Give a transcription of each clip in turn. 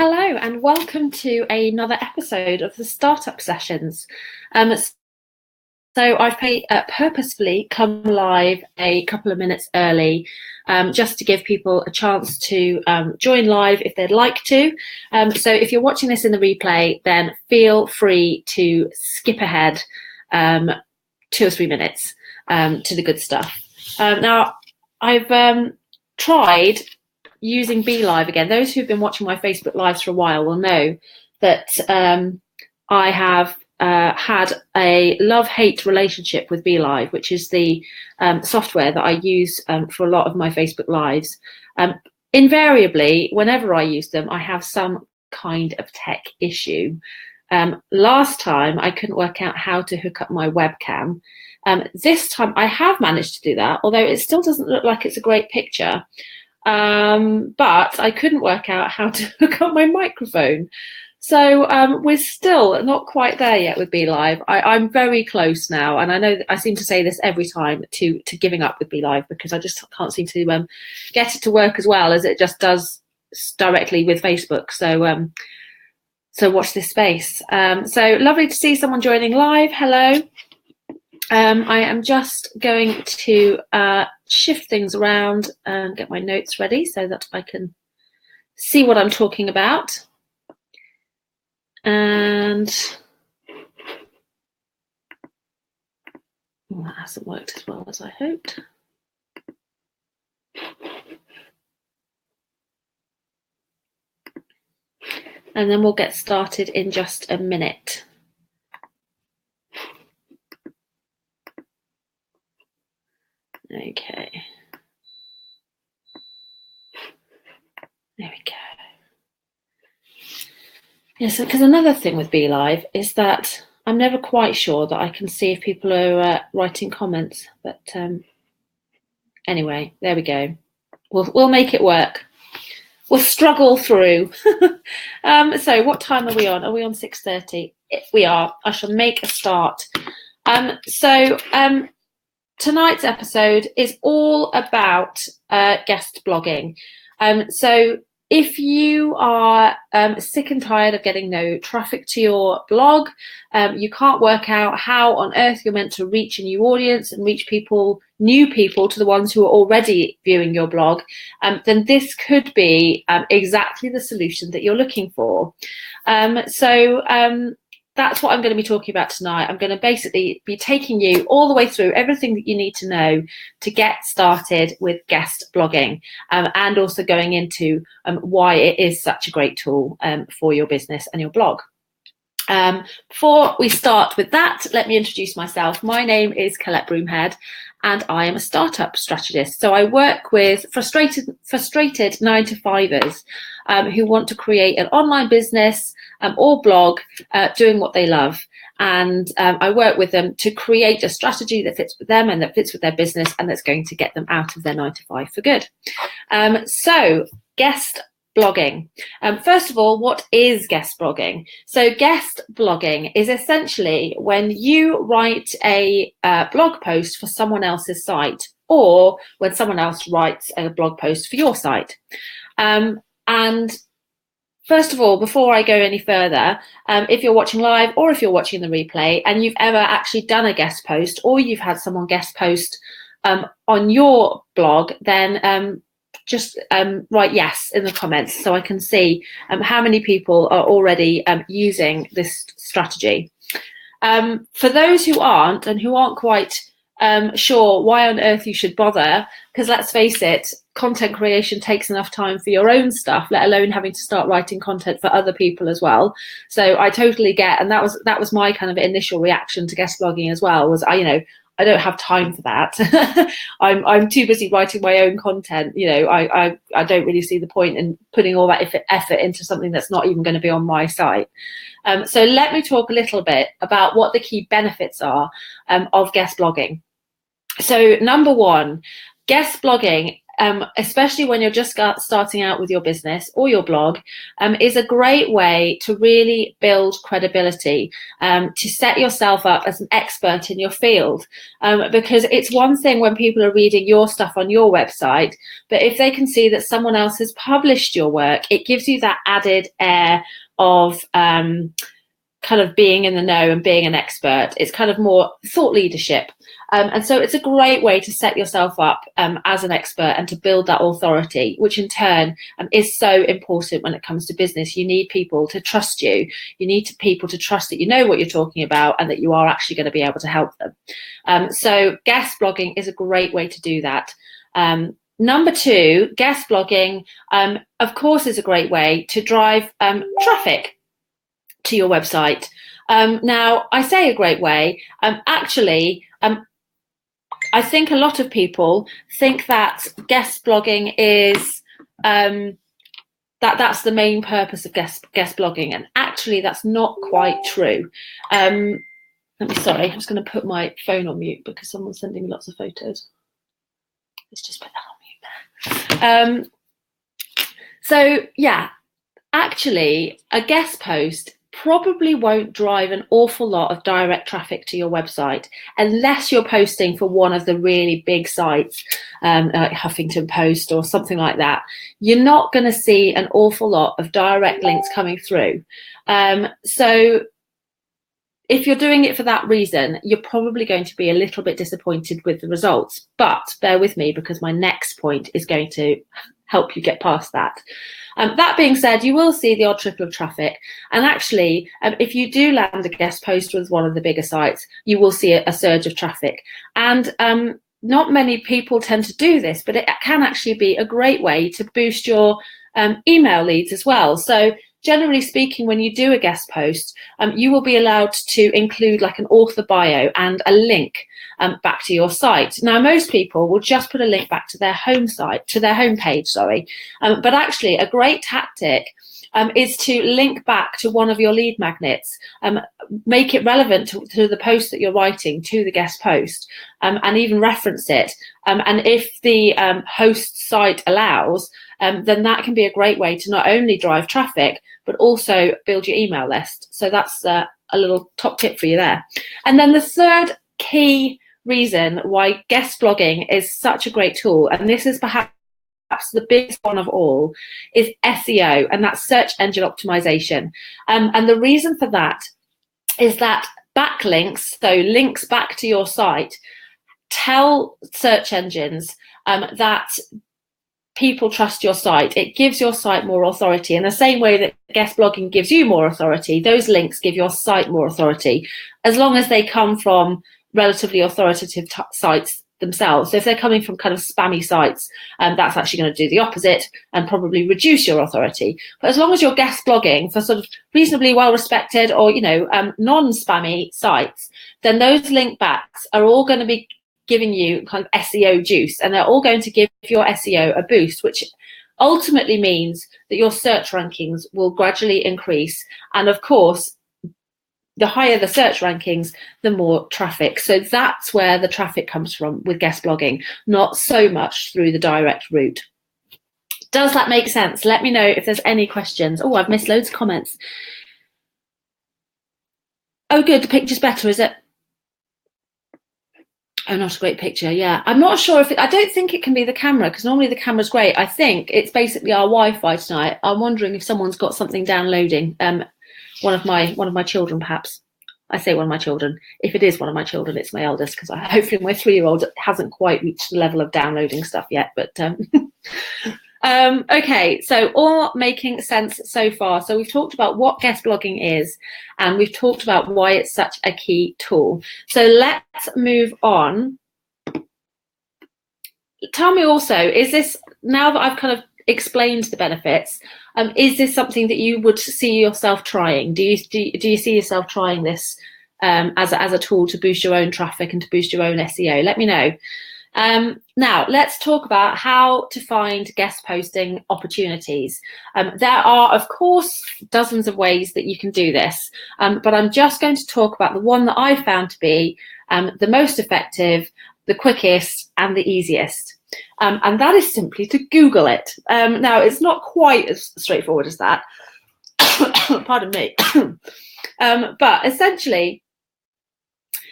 Hello and welcome to another episode of the Startup Sessions. So I've purposefully come live a couple of minutes early just to give people a chance to join live if they'd like to. So if you're watching this in the replay, then feel free to skip ahead 2 or 3 minutes to the good stuff. Now, I've tried using BeLive again. Those who've been watching my Facebook Lives for a while will know that I have had a love-hate relationship with BeLive, which is the software that I use for a lot of my Facebook Lives. Invariably, whenever I use them, I have some kind of tech issue. Last time, I couldn't work out how to hook up my webcam. This time, I have managed to do that, although it still doesn't look like it's a great picture. But I couldn't work out how to hook up my microphone. So we're still not quite there yet with BeLive. I'm very close now, and I know that I seem to say this every time to giving up with BeLive because I just can't seem to get it to work as well as it just does directly with Facebook. So so watch this space. So lovely to see someone joining live. Hello. I am just going to shift things around and get my notes ready so that I can see what I'm talking about. And that hasn't worked as well as I hoped. And then we'll get started in just a minute. Okay. There we go. Yes, because another thing with BeLive is that I'm never quite sure that I can see if people are writing comments. But anyway, there we go. We'll make it work. We'll struggle through. So what time are we on? Are we on 6:30? We are. I shall make a start. Tonight's episode is all about guest blogging. So if you are sick and tired of getting no traffic to your blog, you can't work out how on earth you're meant to reach a new audience and reach new people to the ones who are already viewing your blog, then this could be exactly the solution that you're looking for. That's what I'm going to be talking about tonight. I'm going to basically be taking you all the way through everything that you need to know to get started with guest blogging, and also going into why it is such a great tool for your business and your blog. Before we start with that, let me introduce myself. My name is Colette Broomhead, and I am a startup strategist. So I work with frustrated 9-to-5ers who want to create an online business or blog doing what they love. And I work with them to create a strategy that fits with them and that fits with their business and that's going to get them out of their 9-to-5 for good. So guest blogging. First of all, what is guest blogging? So guest blogging is essentially when you write a blog post for someone else's site, or when someone else writes a blog post for your site. And first of all, before I go any further, if you're watching live or if you're watching the replay and you've ever actually done a guest post or you've had someone guest post on your blog, then just write yes in the comments so I can see how many people are already using this strategy. For those who aren't and who aren't quite sure why on earth you should bother, because let's face it, content creation takes enough time for your own stuff, let alone having to start writing content for other people as well. So I totally get, and that was my kind of initial reaction to guest blogging as well, was I don't have time for that. I'm too busy writing my own content. I don't really see the point in putting all that effort into something that's not even going to be on my site. So let me talk a little bit about what the key benefits are of guest blogging. So number one, guest blogging especially when you're just starting out with your business or your blog, is a great way to really build credibility, to set yourself up as an expert in your field. Because it's one thing when people are reading your stuff on your website, but if they can see that someone else has published your work, it gives you that added air of kind of being in the know and being an expert. It's kind of more thought leadership. And so it's a great way to set yourself up as an expert and to build that authority, which in turn is so important when it comes to business. You need people to trust you. You need people to trust that you know what you're talking about and that you are actually going to be able to help them. So guest blogging is a great way to do that. Number two, guest blogging, of course, is a great way to drive traffic to your website. Now, I say a great way. Actually, I think a lot of people think that guest blogging is that's the main purpose of guest blogging, and actually, that's not quite true. Sorry, I'm just going to put my phone on mute because someone's sending me lots of photos. Let's just put that on mute there. So yeah, actually, a guest post probably won't drive an awful lot of direct traffic to your website unless you're posting for one of the really big sites, like Huffington Post or something like that. You're not going to see an awful lot of direct links coming through. So if you're doing it for that reason, you're probably going to be a little bit disappointed with the results. But bear with me, because my next point is going to help you get past that. That being said, you will see the odd trickle of traffic. And actually, if you do land a guest post with one of the bigger sites, you will see a surge of traffic. And not many people tend to do this, but it can actually be a great way to boost your email leads as well. So generally speaking, when you do a guest post, you will be allowed to include like an author bio and a link back to your site. Now, most people will just put a link back to their home site, to their homepage, sorry. But actually, a great tactic is to link back to one of your lead magnets, make it relevant to the post that you're writing, to the guest post, and even reference it. And if the host site allows, then that can be a great way to not only drive traffic, but also build your email list. So that's a little top tip for you there. And then the third key reason why guest blogging is such a great tool, and this is perhaps the biggest one of all, is SEO, and that's search engine optimization. And the reason for that is that backlinks, so links back to your site, tell search engines that people trust your site. It gives your site more authority. In the same way that guest blogging gives you more authority, those links give your site more authority, as long as they come from relatively authoritative sites themselves. So if they're coming from kind of spammy sites, that's actually going to do the opposite and probably reduce your authority. But as long as you're guest blogging for sort of reasonably well respected or, you know, non-spammy sites, then those link backs are all going to be giving you kind of SEO juice, and they're all going to give your SEO a boost, which ultimately means that your search rankings will gradually increase. And of course, the higher the search rankings, the more traffic. So that's where the traffic comes from with guest blogging, not so much through the direct route. Does that make sense? Let me know if there's any questions. Oh, I've missed loads of comments. Oh, good. The picture's better, is it? Oh, not a great picture. Yeah, I'm not sure if I don't think it can be the camera, because normally the camera's great. I think it's basically our Wi-Fi tonight. I'm wondering if someone's got something downloading. One of my children, perhaps. I say one of my children. If it is one of my children, it's my eldest, because hopefully my 3-year-old hasn't quite reached the level of downloading stuff yet. But okay, so all making sense so far. So we've talked about what guest blogging is, and we've talked about why it's such a key tool. So let's move on. Tell me also, is this, now that I've kind of explained the benefits, is this something that you would see yourself trying? Do you see yourself trying this as a tool to boost your own traffic and to boost your own SEO? Let me know. Now let's talk about how to find guest posting opportunities. There are, of course, dozens of ways that you can do this, but I'm just going to talk about the one that I found to be the most effective, the quickest, and the easiest. and that is simply to Google it. Now, it's not quite as straightforward as that. Pardon me. But essentially,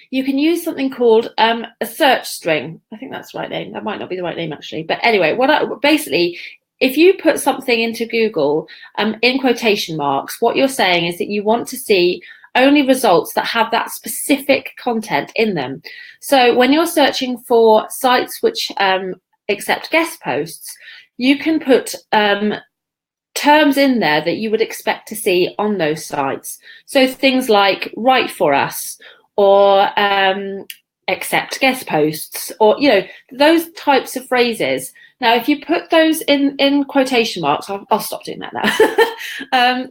you can use something called a search string. I think that's the right name. That might not be the right name, actually. But anyway, basically, if you put something into Google in quotation marks, what you're saying is that you want to see only results that have that specific content in them. So when you're searching for sites which accept guest posts, you can put terms in there that you would expect to see on those sites. So things like write for us, or accept guest posts, or those types of phrases. Now, if you put those in quotation marks, I'll stop doing that now.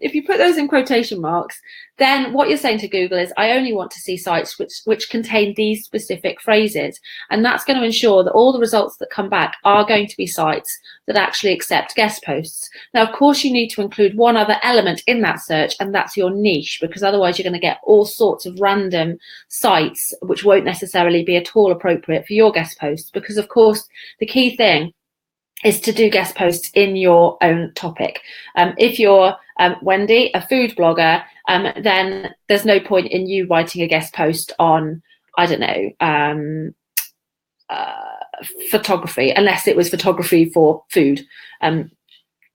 If you put those in quotation marks, then what you're saying to Google is, I only want to see sites which contain these specific phrases. And that's going to ensure that all the results that come back are going to be sites that actually accept guest posts. Now, of course, you need to include one other element in that search, and that's your niche, because otherwise you're going to get all sorts of random sites which won't necessarily be at all appropriate for your guest posts. Because, of course, the key thing is to do guest posts in your own topic. If you're Wendy, a food blogger, then there's no point in you writing a guest post on, I don't know, photography, unless it was photography for food. Do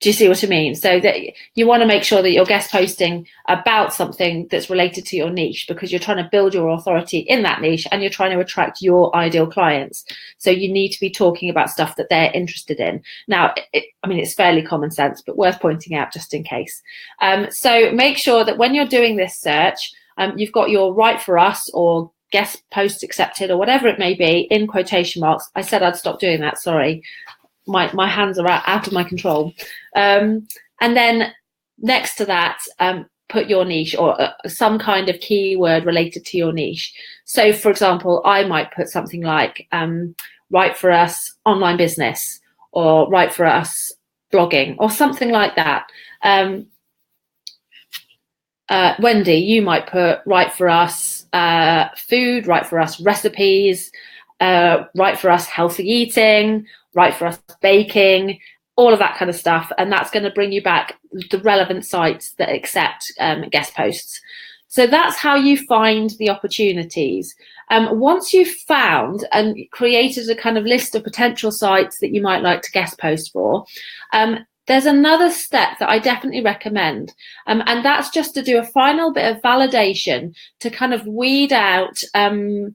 you see what I mean? So that you want to make sure that you're guest posting about something that's related to your niche, because you're trying to build your authority in that niche and you're trying to attract your ideal clients. So you need to be talking about stuff that they're interested in. Now, I mean, it's fairly common sense, but worth pointing out just in case. So make sure that when you're doing this search, you've got your write for us or guest post accepted or whatever it may be in quotation marks. I said I'd stop doing that, sorry. My hands are out of my control. And then next to that, put your niche or some kind of keyword related to your niche. So, for example, I might put something like write for us online business, or write for us blogging, or something like that. Wendy, you might put write for us food, write for us recipes, write for us healthy eating, write for us baking, all of that kind of stuff. And that's going to bring you back the relevant sites that accept guest posts. So that's how you find the opportunities. Once you've found and created a kind of list of potential sites that you might like to guest post for, there's another step that I definitely recommend, and that's just to do a final bit of validation to kind of weed out the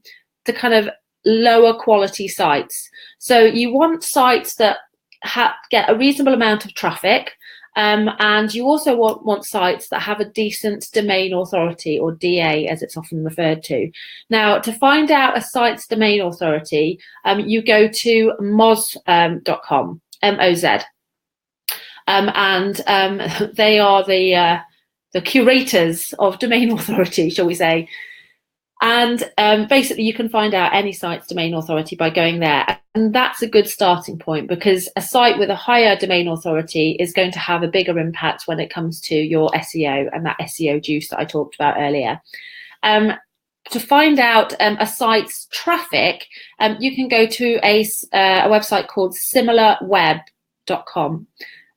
kind of lower quality sites. So you want sites that get a reasonable amount of traffic, and you also want sites that have a decent domain authority, or DA as it's often referred to. Now, to find out a site's domain authority, you go to moz.com, M-O-Z. And they are the curators of domain authority, shall we say. And basically, you can find out any site's domain authority by going there. And that's a good starting point, because a site with a higher domain authority is going to have a bigger impact when it comes to your SEO and that SEO juice that I talked about earlier. To find out a site's traffic, you can go to a website called similarweb.com.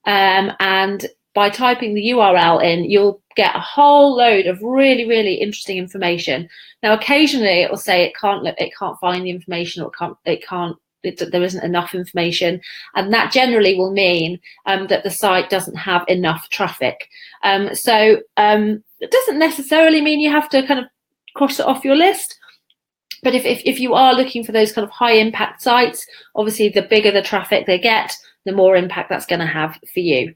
And by typing the URL in, you'll get a whole load of really, really interesting information. Now, occasionally it will say it can't find the information, or there isn't enough information, and that generally will mean that the site doesn't have enough traffic. So it doesn't necessarily mean you have to kind of cross it off your list. But if you are looking for those kind of high impact sites, obviously the bigger the traffic they get, the more impact that's going to have for you.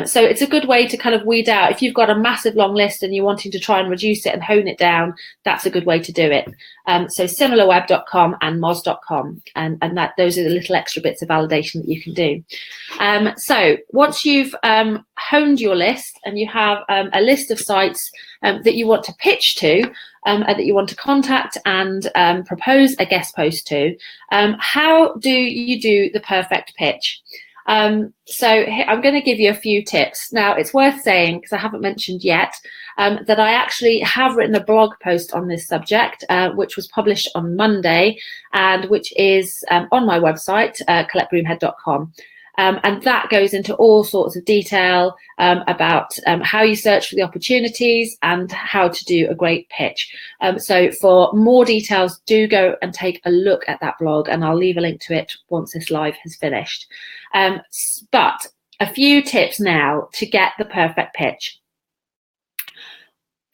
So it's a good way to kind of weed out. If you've got a massive long list and you're wanting to try and reduce it and hone it down, that's a good way to do it. So similarweb.com and moz.com, and those are the little extra bits of validation that you can do. So once you've honed your list and you have a list of sites that you want to pitch to, that you want to contact and propose a guest post to, how do you do the perfect pitch? So I'm going to give you a few tips. Now, it's worth saying, because I haven't mentioned yet, that I actually have written a blog post on this subject, which was published on Monday, and which is on my website, colettebroomhead.com. And that goes into all sorts of detail about how you search for the opportunities and how to do a great pitch. So for more details, do go and take a look at that blog, and I'll leave a link to it once this live has finished. But a few tips now to get the perfect pitch.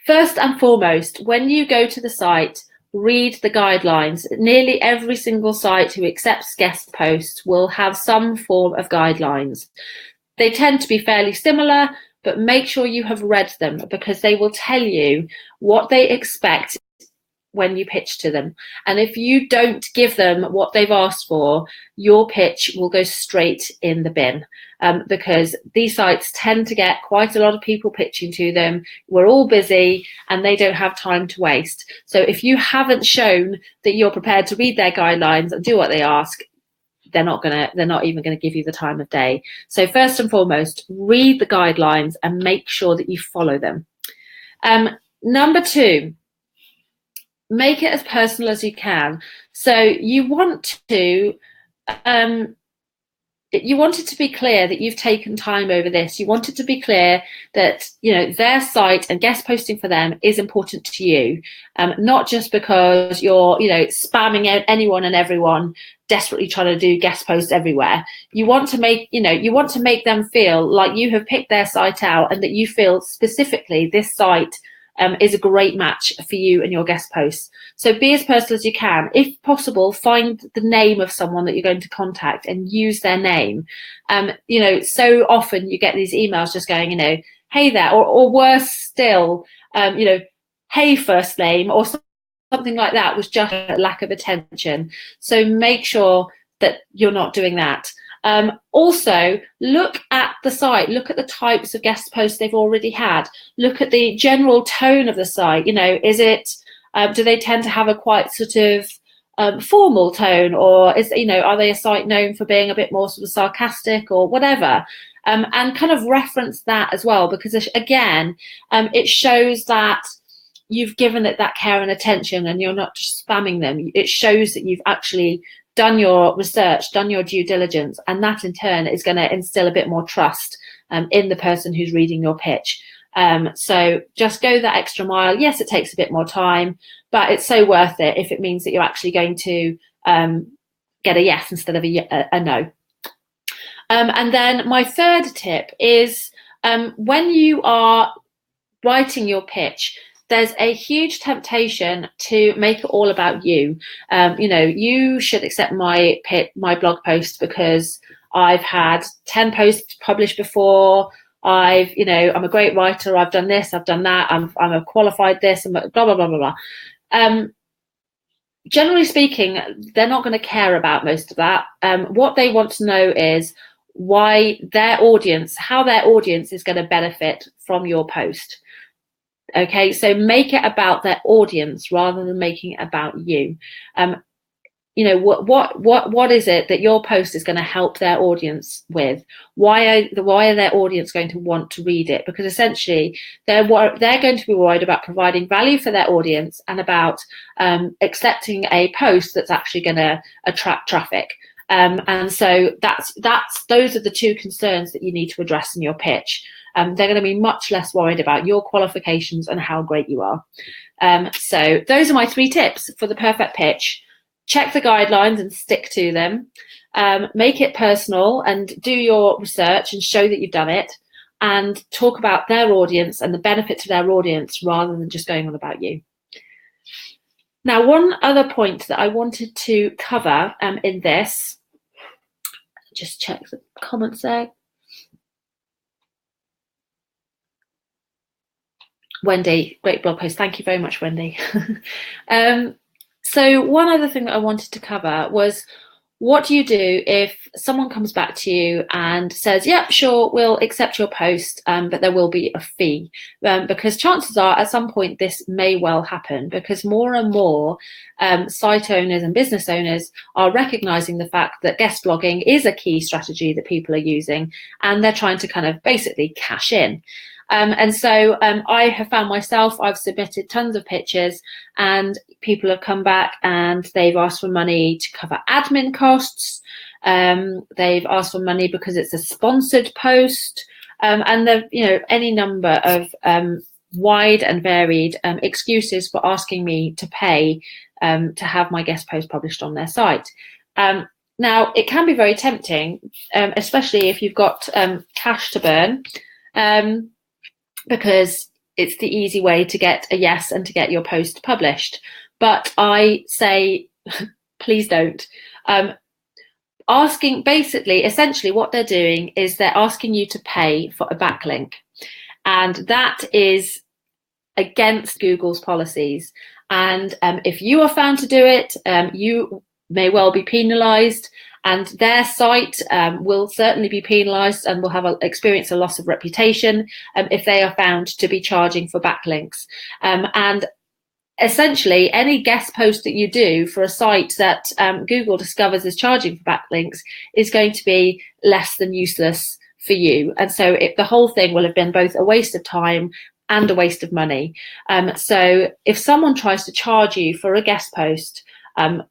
First and foremost, when you go to the site, read the guidelines. Nearly every single site who accepts guest posts will have some form of guidelines. They tend to be fairly similar, but make sure you have read them, because they will tell you what they expect when you pitch to them. And if you don't give them what they've asked for, your pitch will go straight in the bin, because these sites tend to get quite a lot of people pitching to them. We're all busy and they don't have time to waste. So if you haven't shown that you're prepared to read their guidelines and do what they ask, they're not even going to give you the time of day. So first and foremost, read the guidelines and make sure that you follow them. Number two, make it as personal as you can. So you want it to be clear that you've taken time over this. You want it to be clear that, you know, their site and guest posting for them is important to you, not just because you're, you know, spamming anyone and everyone, desperately trying to do guest posts everywhere. You want to make, you want to make them feel like you have picked their site out, and that you feel specifically this site is a great match for you and your guest posts. So be as personal as you can. If possible, find the name of someone that you're going to contact and use their name. So often you get these emails just going, hey there, or worse still, hey first name, or something like that, was just a lack of attention. So make sure that you're not doing that. Also, look at the site, look at the types of guest posts they've already had, look at the general tone of the site. Is it, do they tend to have a quite sort of formal tone, or are they a site known for being a bit more sort of sarcastic or whatever? And kind of reference that as well, because again, it shows that you've given it that care and attention, and you're not just spamming them. It shows that you've actually done your research, done your due diligence, and that in turn is going to instill a bit more trust in the person who's reading your pitch. So just go that extra mile. Yes, it takes a bit more time, but it's so worth it if it means that you're actually going to get a yes instead of a no. And then my third tip is, when you are writing your pitch, there's a huge temptation to make it all about you. You should accept my blog post because I've had 10 posts published before. I'm a great writer. I've done this, I've done that. I'm a qualified this, and blah, blah, blah, blah, blah. Generally speaking, they're not going to care about most of that. What they want to know is how their audience is going to benefit from your post. Okay, so make it about their audience rather than making it about you. What is it that your post is going to help their audience with? Why are their audience going to want to read it? Because essentially they're going to be worried about providing value for their audience and about accepting a post that's actually going to attract traffic. And so those are the two concerns that you need to address in your pitch. They're going to be much less worried about your qualifications and how great you are. So those are my 3 tips for the perfect pitch. Check the guidelines and stick to them. Make it personal and do your research and show that you've done it. And talk about their audience and the benefit to their audience rather than just going on about you. Now, one other point that I wanted to cover in this, just check the comments there. Wendy, great blog post. Thank you very much, Wendy. So one other thing that I wanted to cover was, what do you do if someone comes back to you and says, yep, sure, we'll accept your post, but there will be a fee? Because chances are at some point this may well happen, because more and more site owners and business owners are recognizing the fact that guest blogging is a key strategy that people are using, and they're trying to kind of basically cash in. And so I have found myself, I've submitted tons of pictures, and people have come back and they've asked for money to cover admin costs. They've asked for money because it's a sponsored post, and the, you know, any number of wide and varied excuses for asking me to pay to have my guest post published on their site. Now, it can be very tempting, especially if you've got cash to burn, because it's the easy way to get a yes and to get your post published. But I say, please don't. Essentially what they're doing is they're asking you to pay for a backlink. And that is against Google's policies. And if you are found to do it, you may well be penalised, and their site will certainly be penalised and will have experience a loss of reputation if they are found to be charging for backlinks. And essentially, any guest post that you do for a site that Google discovers is charging for backlinks is going to be less than useless for you. And so the whole thing will have been both a waste of time and a waste of money. So if someone tries to charge you for a guest post,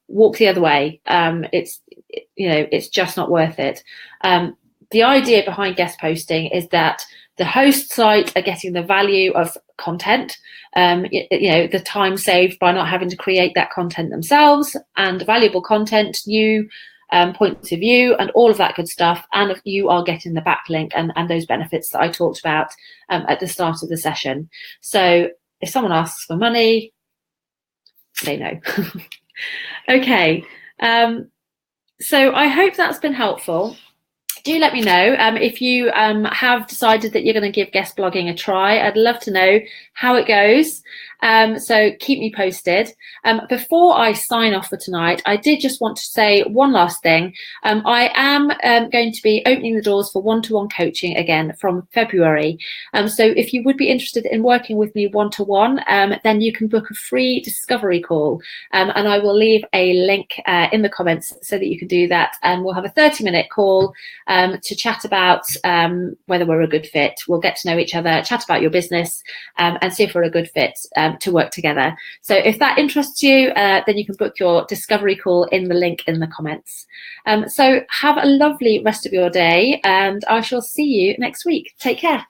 walk the other way. It's just not worth it. The idea behind guest posting is that the host site are getting the value of content, the time saved by not having to create that content themselves, and valuable content, new points of view, and all of that good stuff. And you are getting the backlink and those benefits that I talked about at the start of the session. So if someone asks for money, say no. Okay, so I hope that's been helpful. Do let me know if you have decided that you're going to give guest blogging a try. I'd love to know how it goes. So keep me posted. Before I sign off for tonight, I did just want to say one last thing. I am going to be opening the doors for one-to-one coaching again from February. So if you would be interested in working with me one-to-one, then you can book a free discovery call. And I will leave a link in the comments so that you can do that. And we'll have a 30-minute call to chat about whether we're a good fit. We'll get to know each other, chat about your business, and see if we're a good fit to work together. So if that interests you, then you can book your discovery call in the link in the comments. So have a lovely rest of your day, and I shall see you next week. Take care.